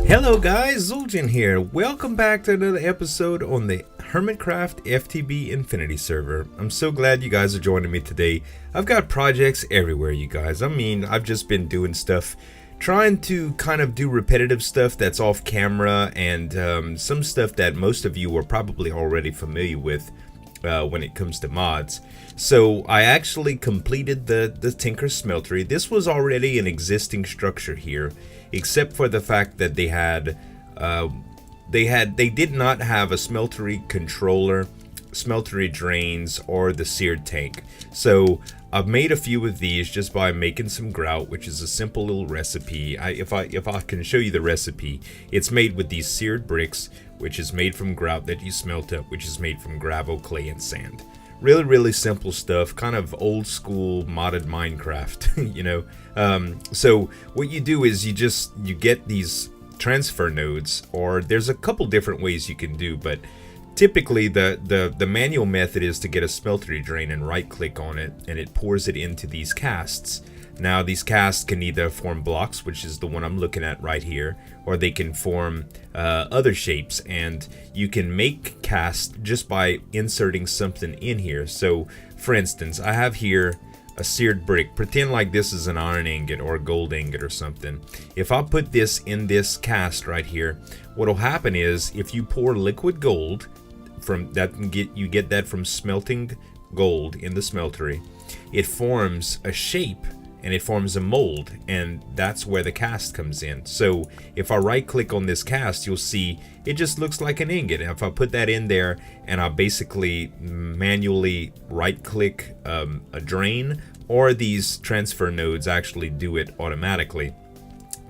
Hello guys, Zueljin here. Welcome back to another episode on the Hermitcraft FTB Infinity server. I'm so glad you guys are joining me today. I've got projects everywhere, you guys. I mean, I've just been doing stuff, trying to kind of do repetitive stuff that's off camera and some stuff that most of you are probably already familiar with when it comes to mods. So I actually completed the Tinker Smeltery. This was already an existing structure here, except for the fact that they did not have a smeltery controller, smeltery drains, or the seared tank. So I've made a few of these just by making some grout, which is a simple little recipe. If I can show you the recipe, it's made with these seared bricks, which is made from grout that you smelt up, which is made from gravel, clay, and sand. Really simple stuff, kind of old school modded Minecraft, you know. So what you do is you get these transfer nodes, or there's a couple different ways you can do, but typically the manual method is to get a smeltery drain and right click on it, and it pours it into these casts. Now these casts can either form blocks, which is the one I'm looking at right here, or they can form other shapes, and you can make casts just by inserting something in here. So for instance, I have here a seared brick. Pretend like this is an iron ingot or a gold ingot or something. If I put this in this cast right here, what'll happen is if you pour liquid gold from that, you get that from smelting gold in the smeltery, it forms a shape and it forms a mold, and that's where the cast comes in. So if I right click on this cast, you'll see it just looks like an ingot. And if I put that in there and I basically manually right click a drain, or these transfer nodes actually do it automatically,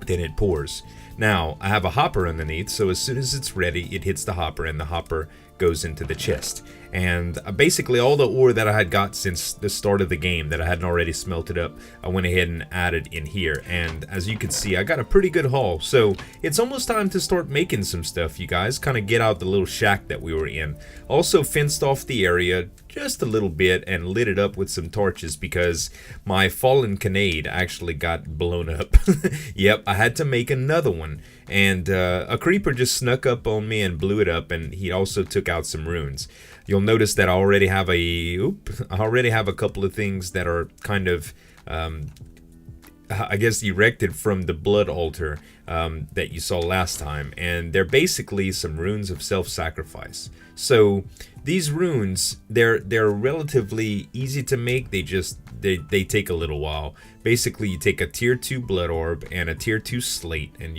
then it pours. Now I have a hopper underneath, so as soon as it's ready, it hits the hopper and the hopper goes into the chest. And basically all the ore that I had got since the start of the game that I hadn't already smelted up, I went ahead and added in here. And as you can see, I got a pretty good haul. So it's almost time to start making some stuff, you guys. Kind of get out the little shack that we were in. Also fenced off the area just a little bit and lit it up with some torches because my fallen canade actually got blown up. Yep, I had to make another one. And a creeper just snuck up on me and blew it up, and he also took out some runes. You'll notice that I already have a couple of things that are kind of I guess erected from the blood altar that you saw last time, and they're basically some runes of self-sacrifice. So these runes, they're relatively easy to make. They take a little while. Basically, you take a tier 2 blood orb and a tier 2 slate, and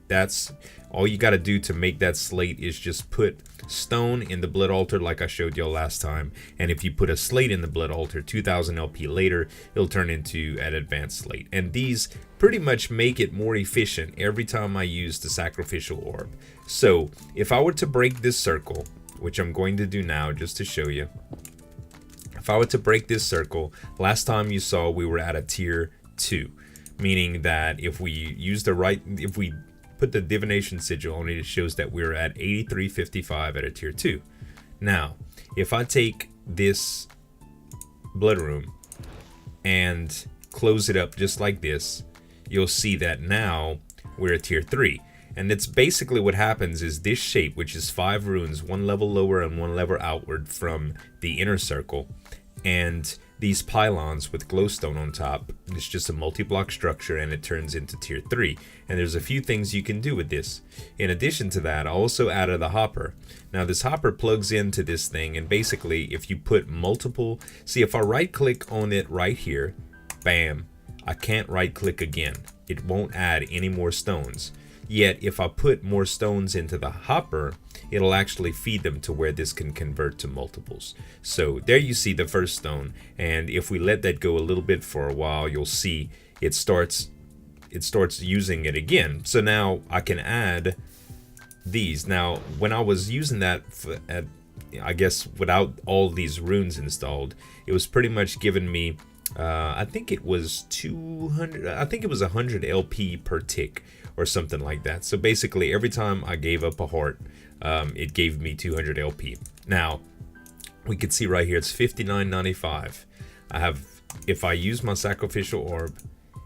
that's all you got to do to make that slate is just put stone in the blood altar like I showed y'all last time. And if you put a slate in the blood altar, 2000 LP later, it'll turn into an advanced slate. And these pretty much make it more efficient every time I use the sacrificial orb. So if I were to break this circle, which I'm going to do now just to show you, if I were to break this circle, last time you saw we were at a tier 2, meaning that if we put the divination sigil on it, it shows that we're at 8355 at a tier 2. Now, if I take this blood room and close it up just like this, you'll see that now we're at tier 3. And that's basically what happens is this shape, which is 5 runes, 1 level lower and 1 level outward from the inner circle, and these pylons with glowstone on top, it's just a multi-block structure, and it turns into tier 3. And there's a few things you can do with this. In addition to that, I also added a hopper. Now this hopper plugs into this thing, and basically if you put multiple, see if I right click on it right here, bam, I can't right click again. It won't add any more stones. Yet if I put more stones into the hopper, it'll actually feed them to where this can convert to multiples. So there you see the first stone, and if we let that go a little bit for a while, you'll see it starts using it again. So now I can add these. Now when I was using that I guess without all these runes installed, it was pretty much giving me I think it was 100 LP per tick or something like that. So basically every time I gave up a heart, it gave me 200 LP. Now we can see right here it's 59.95. I have, if I use my sacrificial orb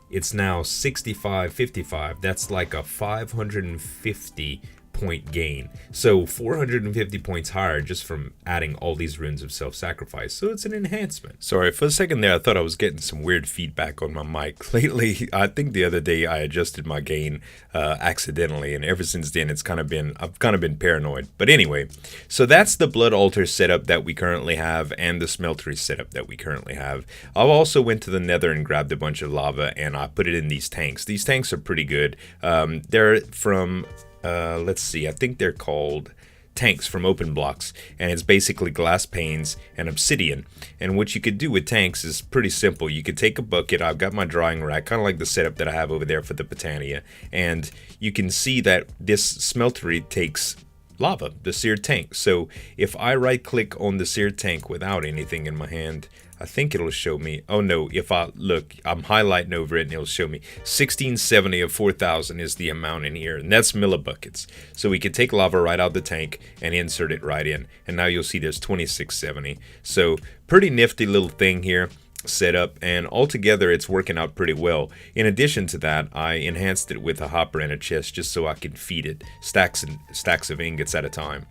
it's now 65-55. That's like a 550 point gain. So 450 points higher just from adding all these runes of self-sacrifice. So it's an enhancement. Sorry, for a second there I thought I was getting some weird feedback on my mic. Lately, I think the other day I adjusted my gain accidentally, and ever since then I've kind of been paranoid. But anyway, so that's the blood altar setup that we currently have and the smeltery setup that we currently have. I also went to the nether and grabbed a bunch of lava and I put it in these tanks. These tanks are pretty good. They're from let's see, I think they're called tanks from Open Blocks, and it's basically glass panes and obsidian. And what you could do with tanks is pretty simple. You could take a bucket, I've got my drying rack, kind of like the setup that I have over there for the Botania, and you can see that this smeltery takes lava, the seared tank. So if I right click on the seared tank without anything in my hand, I think it'll show me, oh no, if I look, I'm highlighting over it and it'll show me 1670 of 4000 is the amount in here, and that's millibuckets. So we can take lava right out the tank and insert it right in, and now you'll see there's 2670. So pretty nifty little thing here set up, and altogether it's working out pretty well. In addition to that, I enhanced it with a hopper and a chest just so I can feed it stacks and stacks of ingots at a time.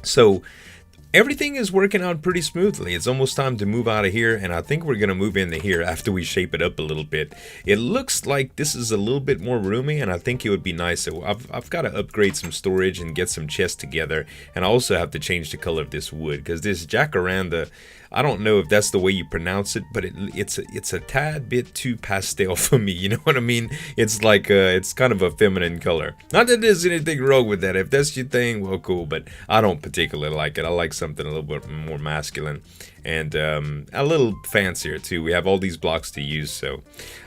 So everything is working out pretty smoothly. It's almost time to move out of here, and I think we're going to move into here after we shape it up a little bit. It looks like this is a little bit more roomy, and I think it would be nice. So I've got to upgrade some storage and get some chests together, and I also have to change the color of this wood, because this jacaranda, I don't know if that's the way you pronounce it, but it's a tad bit too pastel for me. You know what I mean? It's like it's kind of a feminine color. Not that there's anything wrong with that. If that's your thing, well, cool. But I don't particularly like it. I like something a little bit more masculine and a little fancier too. We have all these blocks to use. So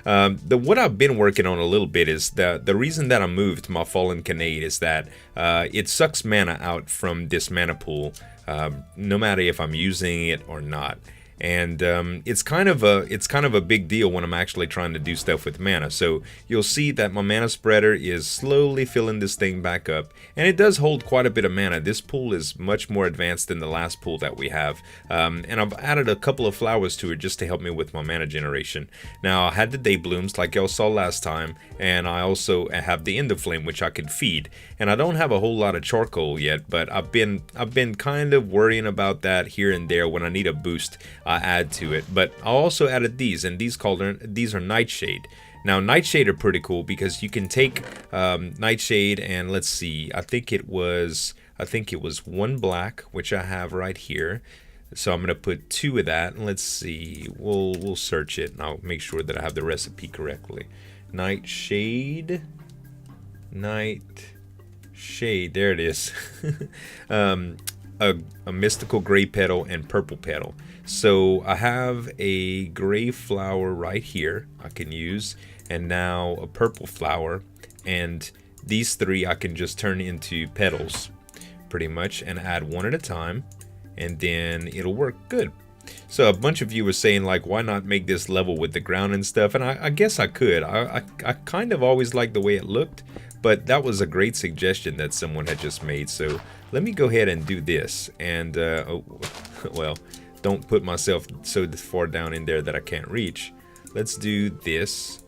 what I've been working on a little bit is the reason that I moved my Fallen Canade is that it sucks mana out from this mana pool. No matter if I'm using it or not, and it's kind of a big deal when I'm actually trying to do stuff with mana. So you'll see that my mana spreader is slowly filling this thing back up, and it does hold quite a bit of mana. This pool is much more advanced than the last pool that we have, and I've added a couple of flowers to it just to help me with my mana generation. Now I had the day blooms like y'all saw last time, and I also have the ender flame which I can feed, and I don't have a whole lot of charcoal yet, but I've been kind of worrying about that here and there. When I need a boost, I add to it. But I also added these, and these are Nightshade. Now Nightshade are pretty cool because you can take Nightshade, and let's see, I think it was one black, which I have right here. So I'm gonna put 2 of that, and let's see, we'll search it and I'll make sure that I have the recipe correctly. Nightshade, there it is. A mystical gray petal and purple petal. So I have a gray flower right here I can use, and now a purple flower, and these 3 I can just turn into petals pretty much and add one at a time, and then it'll work good. So a bunch of you were saying, like, why not make this level with the ground and stuff, and I guess I could. I kind of always liked the way it looked, but that was a great suggestion that someone had just made. So let me go ahead and do this, and well, don't put myself so far down in there that I can't reach. Let's do this.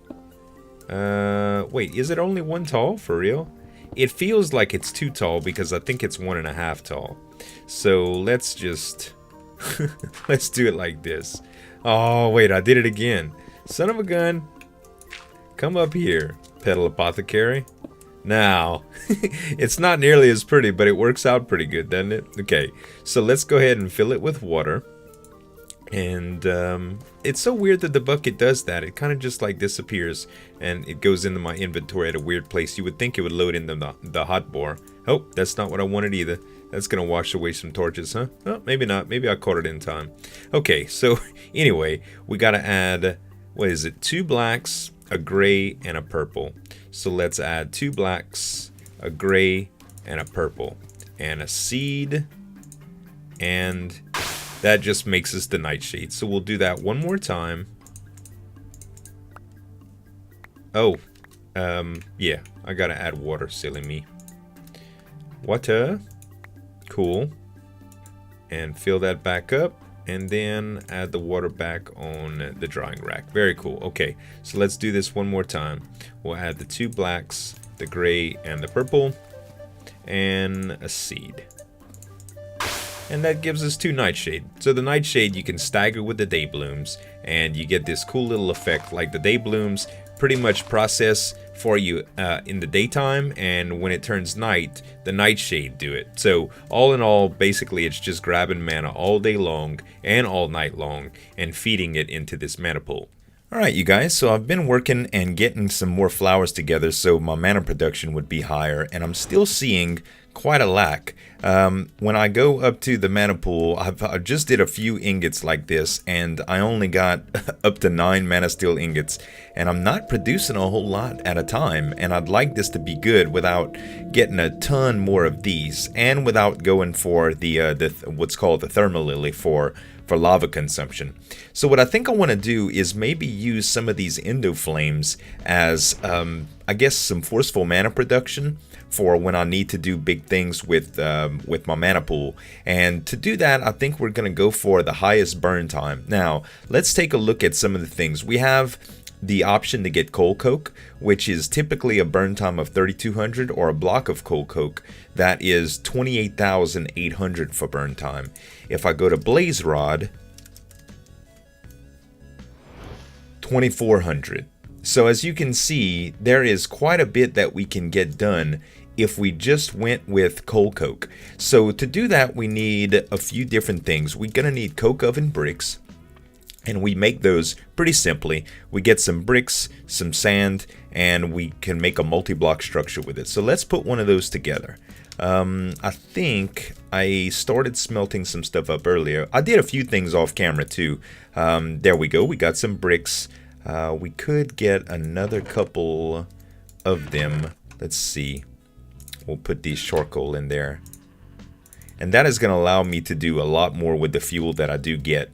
Wait, is it only 1 tall for real? It feels like it's 2 tall because I think it's 1.5 tall. So let's just let's do it like this. Oh wait, I did it again. Son of a gun. Come up here, Petal Apothecary. Now, it's not nearly as pretty, but it works out pretty good, doesn't it? Okay, so let's go ahead and fill it with water. And it's so weird that the bucket does that. It kind of just like disappears and it goes into my inventory at a weird place. You would think it would load into the hotbar. Oh, that's not what I wanted either. That's gonna wash away some torches, huh? Oh, maybe not. Maybe I caught it in time. Okay, so anyway, we gotta add, what is it, 2 blacks, a gray, and a purple. So let's add 2 blacks, a gray, and a purple, and a seed, and that just makes us the Nightshade. So we'll do that one more time. Oh, yeah, I gotta add water, silly me. Water, cool, and fill that back up, and then add the water back on the drying rack. Very cool. Okay, so let's do this one more time. We'll add the 2 blacks, the gray and the purple, and a seed. And that gives us 2 Nightshade. So the Nightshade you can stagger with the day blooms, and you get this cool little effect. Like the day blooms pretty much process for you in the daytime, and when it turns night, the Nightshade do it. So all in all, basically it's just grabbing mana all day long and all night long and feeding it into this mana pool. Alright you guys, so I've been working and getting some more flowers together so my mana production would be higher, and I'm still seeing quite a lack. When I go up to the mana pool, I just did a few ingots like this, and I only got up to 9 mana steel ingots, and I'm not producing a whole lot at a time, and I'd like this to be good without getting a ton more of these, and without going for the what's called the thermal lily for lava consumption. So what I think I want to do is maybe use some of these endo flames as I guess some forceful mana production for when I need to do big things with my mana pool. And to do that, I think we're going to go for the highest burn time. Now, let's take a look at some of the things. We have the option to get coal coke, which is typically a burn time of 3200, or a block of coal coke that is 28,800 for burn time. If I go to blaze rod, 2400. So as you can see, there is quite a bit that we can get done if we just went with coal coke. So to do that, we need a few different things. We're gonna need coke oven bricks, and we make those pretty simply. We get some bricks, some sand, and we can make a multi-block structure with it. So let's put one of those together. I think I started smelting some stuff up earlier. I did a few things off camera too. There we go. We got some bricks. We could get another couple of them. Let's see. We'll put these charcoal in there. And that is going to allow me to do a lot more with the fuel that I do get.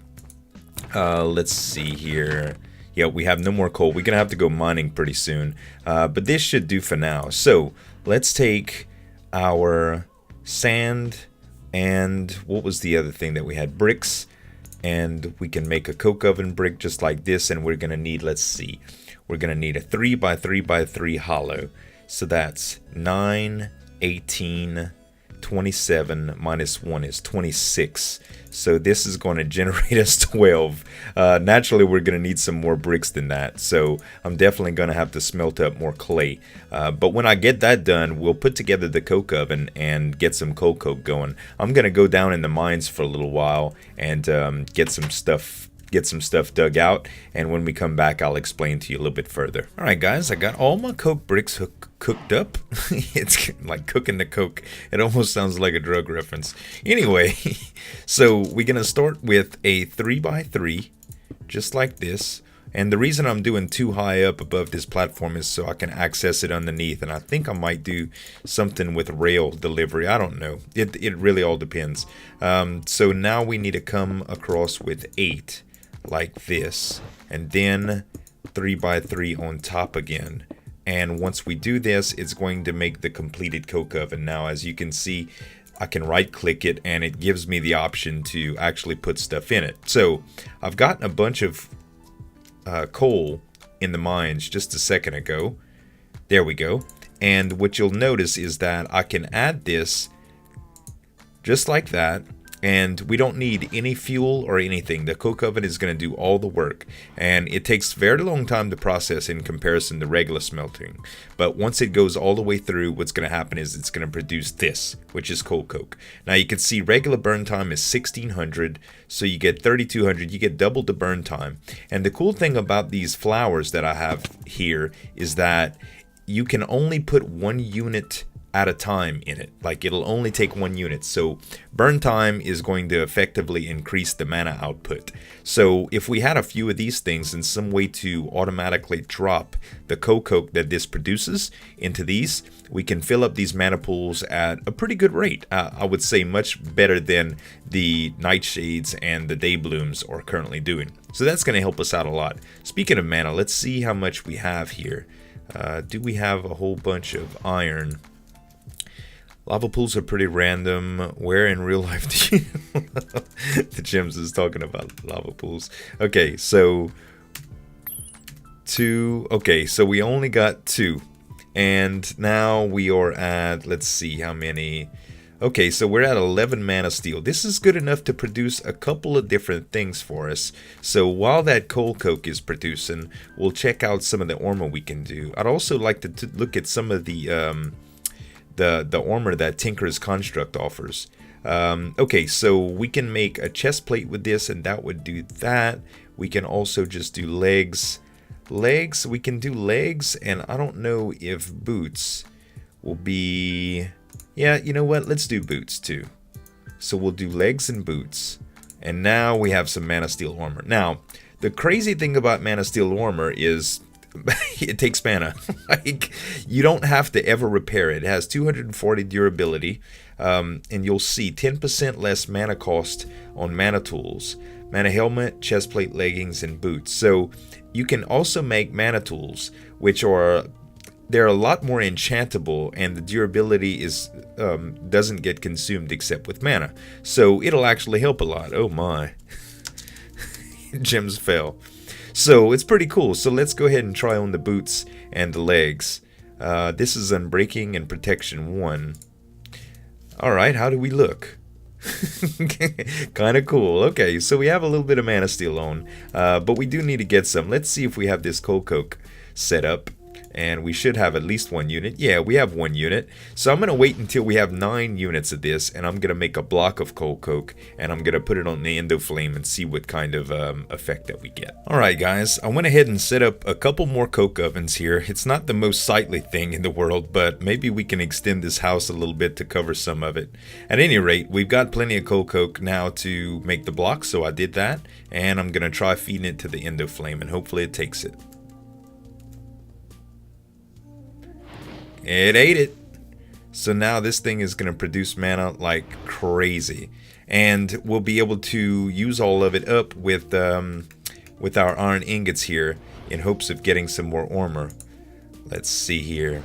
Let's see here. Yeah, we have no more coal. We're going to have to go mining pretty soon. But this should do for now. So let's take our sand and what was the other thing that we had? Bricks. And we can make a coke oven brick just like this. And we're going to need, let's see. We're going to need a 3x3x3 hollow. So that's 9, 18, 27 minus 1 is 26. So this is going to generate us 12. Naturally, we're going to need some more bricks than that. So I'm definitely going to have to smelt up more clay. But when I get that done, we'll put together the coke oven and get some coal coke going. I'm going to go down in the mines for a little while and get some stuff dug out, and when we come back I'll explain to you a little bit further. Alright guys, I got all my coke bricks cooked up. It's like cooking the coke. It almost sounds like a drug reference. Anyway, so we're gonna start with a 3x3 just like this, and the reason I'm doing too high up above this platform is so I can access it underneath, and I think I might do something with rail delivery. I don't know. It really all depends. So now we need to come across with 8 like this, and then 3x3 on top again. And once we do this, it's going to make the completed coke oven. Now, as you can see, I can right click it and it gives me the option to actually put stuff in it. So I've gotten a bunch of coal in the mines just a second ago. There we go. And what you'll notice is that I can add this just like that. And we don't need any fuel or anything. The coke oven is going to do all the work. And it takes a very long time to process in comparison to regular smelting. But once it goes all the way through, what's going to happen is it's going to produce this, which is coal coke. Now you can see regular burn time is 1600. So you get 3200. You get double the burn time. And the cool thing about these flowers that I have here is that you can only put 1 unit at a time in it. Like, it'll only take 1 unit. So burn time is going to effectively increase the mana output. So if we had a few of these things and some way to automatically drop the coke that this produces into these, we can fill up these mana pools at a pretty good rate. I would say much better than the Nightshades and the Day Blooms are currently doing. So that's going to help us out a lot. Speaking of mana, let's see how much we have here. Do we have a whole bunch of iron? Lava pools are pretty random. Where in real life do you... The Gems is talking about lava pools. Okay, so... 2. Okay, so we only got 2. And now we are at... Let's see how many... Okay, so we're at 11 mana steel. This is good enough to produce a couple of different things for us. So while that coal coke is producing, we'll check out some of the armor we can do. I'd also like to look at some of the armor that Tinker's Construct offers. Okay, so we can make a chest plate with this, and that would do that. We can also just do legs. We can do legs, and I don't know if boots will be... Yeah, you know what? Let's do boots too. So we'll do legs and boots. And now we have some mana steel armor. Now, the crazy thing about mana steel armor is it takes mana. Like, you don't have to ever repair it. It has 240 durability. And you'll see 10% less mana cost on mana tools. Mana helmet, chestplate, leggings, and boots. So you can also make mana tools, which are... They're a lot more enchantable, and the durability is doesn't get consumed except with mana. So it'll actually help a lot. Oh my. Gems fell. So it's pretty cool. So let's go ahead and try on the boots and the legs. This is Unbreaking and Protection 1. Alright, how do we look? Kind of cool. Okay, so we have a little bit of mana steel on, but we do need to get some. Let's see if we have this coal coke set up. And we should have at least 1 unit. Yeah, we have 1 unit. So I'm going to wait until we have 9 units of this. And I'm going to make a block of coal coke. And I'm going to put it on the endo flame and see what kind of effect that we get. Alright guys, I went ahead and set up a couple more coke ovens here. It's not the most sightly thing in the world, but maybe we can extend this house a little bit to cover some of it. At any rate, we've got plenty of coal coke now to make the block. So I did that. And I'm going to try feeding it to the endo flame. And hopefully it takes it. It ate it. So now this thing is going to produce mana like crazy. And we'll be able to use all of it up with our iron ingots here in hopes of getting some more armor. Let's see here.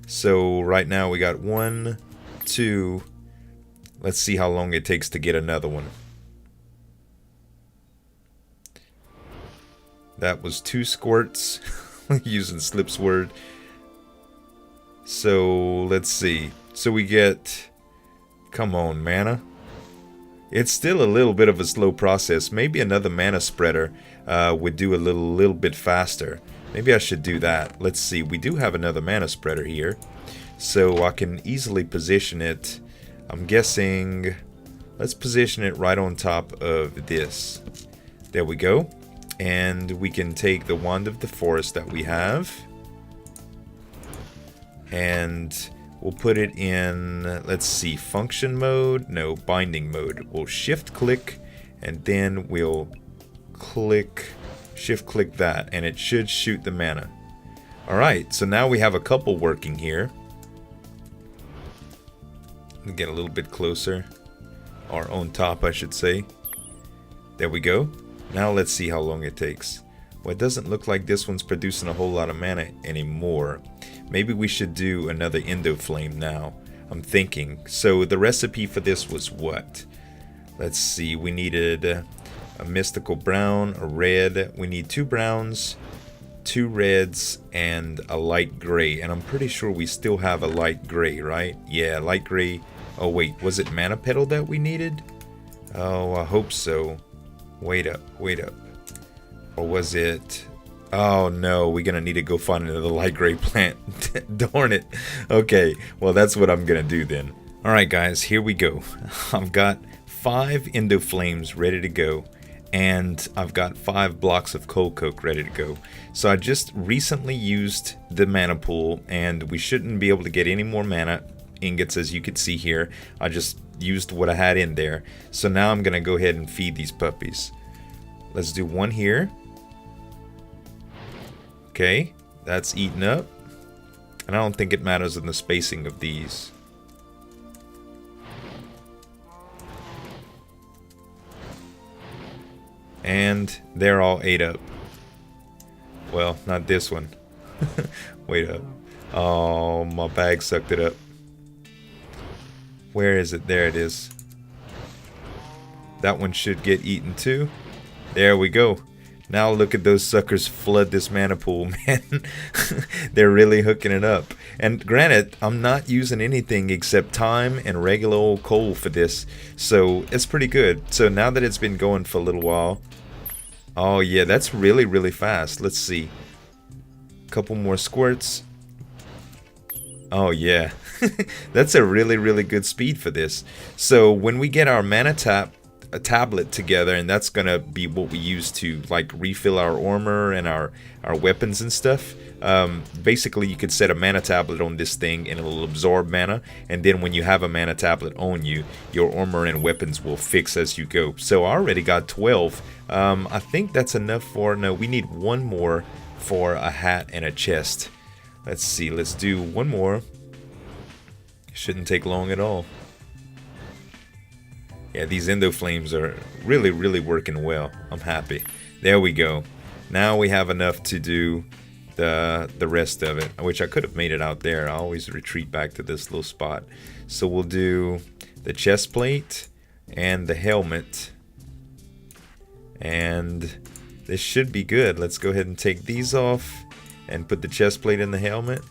So right now we got 1, 2. Let's see how long it takes to get another one. That was 2 squirts using Slip's word. So, let's see. So we get... Come on, mana. It's still a little bit of a slow process. Maybe another mana spreader would do a little bit faster. Maybe I should do that. Let's see. We do have another mana spreader here. So I can easily position it. I'm guessing... Let's position it right on top of this. There we go. And we can take the Wand of the Forest that we have. And we'll put it in, let's see, function mode. No, binding mode. We'll shift click and then we'll click, shift click that, and it should shoot the mana. Alright, so now we have a couple working here. Get a little bit closer. Or on top, I should say. There we go. Now let's see how long it takes. Well, it doesn't look like this one's producing a whole lot of mana anymore. Maybe we should do another endo flame now. I'm thinking. So the recipe for this was what? Let's see. We needed a mystical brown, a red. We need 2 browns, 2 reds, and a light gray. And I'm pretty sure we still have a light gray, right? Yeah, light gray. Oh, wait. Was it mana petal that we needed? Oh, I hope so. Wait up. Wait up. Or was it... Oh no, we're gonna need to go find another light gray plant. Darn it. Okay, well that's what I'm gonna do then. Alright guys, here we go. I've got 5 endo flames ready to go. And I've got 5 blocks of coal coke ready to go. So I just recently used the mana pool, and we shouldn't be able to get any more mana ingots, as you can see here. I just used what I had in there. So now I'm gonna go ahead and feed these puppies. Let's do 1 here. Okay, that's eaten up. And I don't think it matters in the spacing of these. And they're all ate up. Well, not this one. Wait up. Oh, my bag sucked it up. Where is it? There it is. That one should get eaten too. There we go. Now look at those suckers flood this mana pool, man. They're really hooking it up. And granted, I'm not using anything except time and regular old coal for this. So it's pretty good. So now that it's been going for a little while. Oh yeah, that's really, really fast. Let's see. Couple more squirts. Oh yeah. That's a really, really good speed for this. So when we get our mana tablet together, and that's gonna be what we use to like refill our armor and our weapons and stuff. Basically you could set a mana tablet on this thing and it'll absorb mana, and then when you have a mana tablet on you, your armor and weapons will fix as you go. So I already got 12. I think that's enough for, no, we need one more for a hat and a chest. Let's see, let's do one more. Shouldn't take long at all. Yeah, these endo flames are really, really working well. I'm happy. There we go. Now we have enough to do the rest of it, which I could have made it out there. I always retreat back to this little spot. So we'll do the chest plate and the helmet. And this should be good. Let's go ahead and take these off and put the chest plate in the helmet.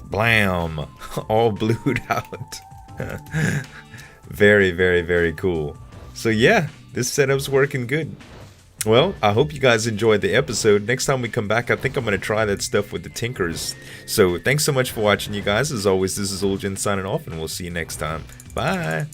Blam! All blued out. Very, very, very cool. So yeah, this setup's working good. Well, I hope you guys enjoyed the episode. Next time we come back, I think I'm going to try that stuff with the Tinkers. So thanks so much for watching, you guys. As always, this is Zueljin signing off, and we'll see you next time. Bye!